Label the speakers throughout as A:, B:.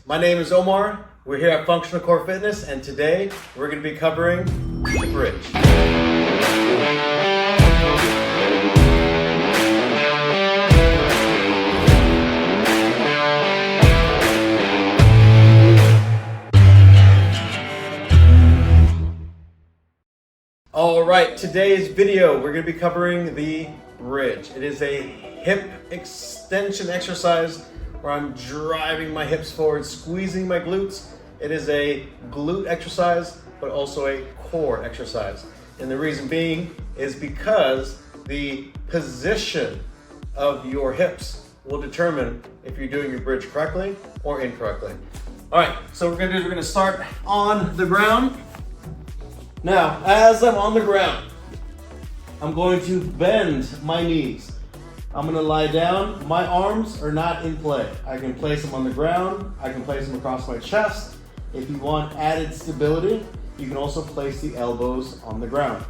A: My name is Omar. We're here at Functional Core Fitness, and today we're going to be covering the bridge. All right, today's video, we're going to be covering the bridge. It is a hip extension exercise where I'm driving my hips forward, squeezing my glutes. It is a glute exercise, but also a core exercise. And the reason being is because the position of your hips will determine if you're doing your bridge correctly or incorrectly. All right, so what we're gonna do is start on the ground. Now, as I'm on the ground, I'm going to bend my knees. I'm gonna lie down. My arms are not in play. I can place them on the ground. I can place them across my chest. If you want added stability, you can also place the elbows on the ground.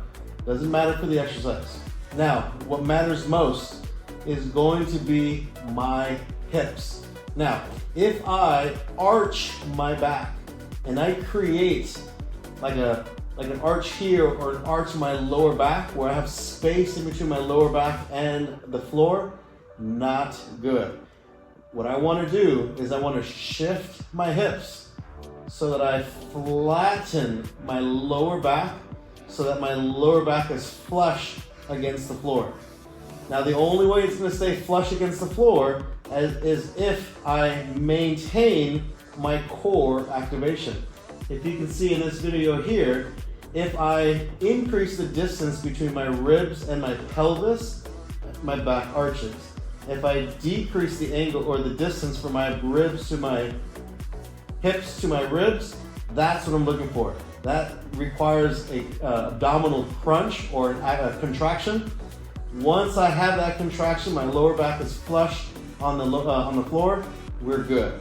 A: Doesn't matter for the exercise. Now, what matters most is going to be my hips. Now, if I arch my back and I create like an arch here or an arch in my lower back where I have space in between my lower back and the floor, not good. What I want to do is I want to shift my hips so that I flatten my lower back so that my lower back is flush against the floor. Now, the only way it's going to stay flush against the floor is if I maintain my core activation. If you can see in this video here, if I increase the distance between my ribs and my pelvis, my back arches. If I decrease the angle or the distance from my ribs to my hips to my ribs, that's what I'm looking for. That requires a abdominal crunch or a contraction. Once I have that contraction, my lower back is flush on the floor, we're good.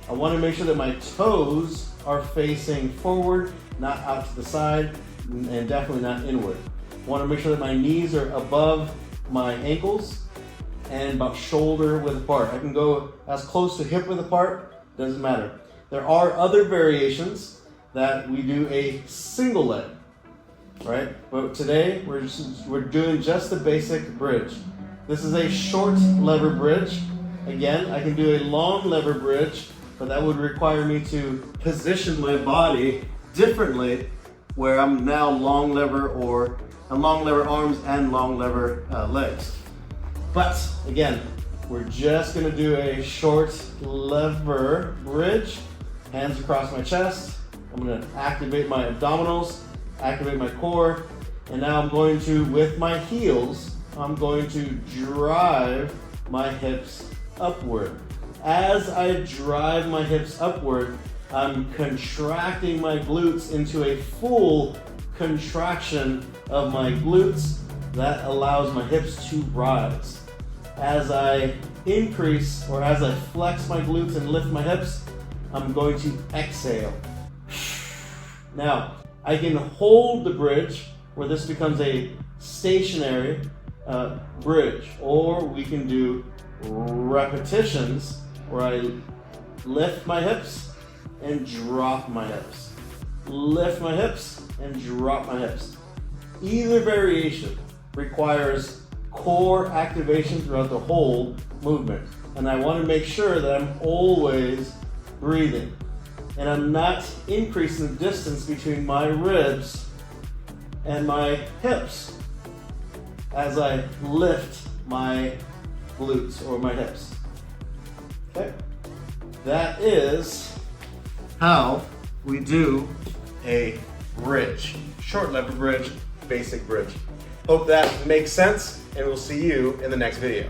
A: I want to make sure that my toes are facing forward, not out to the side, and definitely not inward. I want to make sure that my knees are above my ankles and about shoulder width apart. I can go as close to hip width apart, doesn't matter. There are other variations that we do a single leg, right? But today we're doing just the basic bridge. This is a short lever bridge. Again, I can do a long lever bridge, but that would require me to position my body differently where I'm now long lever arms and long lever legs. But again, we're just gonna do a short lever bridge, hands across my chest. I'm gonna activate my abdominals, activate my core, and now I'm going to, with my heels, I'm going to drive my hips upward. As I drive my hips upward, I'm contracting my glutes into a full contraction of my glutes. That allows my hips to rise. As I increase or as I flex my glutes and lift my hips, I'm going to exhale. Now, I can hold the bridge where this becomes a stationary bridge, or we can do repetitions where I lift my hips and drop my hips. Lift my hips and drop my hips. Either variation requires core activation throughout the whole movement. And I want to make sure that I'm always breathing. And I'm not increasing the distance between my ribs and my hips as I lift my glutes or my hips. Okay? That is how we do a bridge. Short lever bridge, basic bridge. Hope that makes sense, and we'll see you in the next video.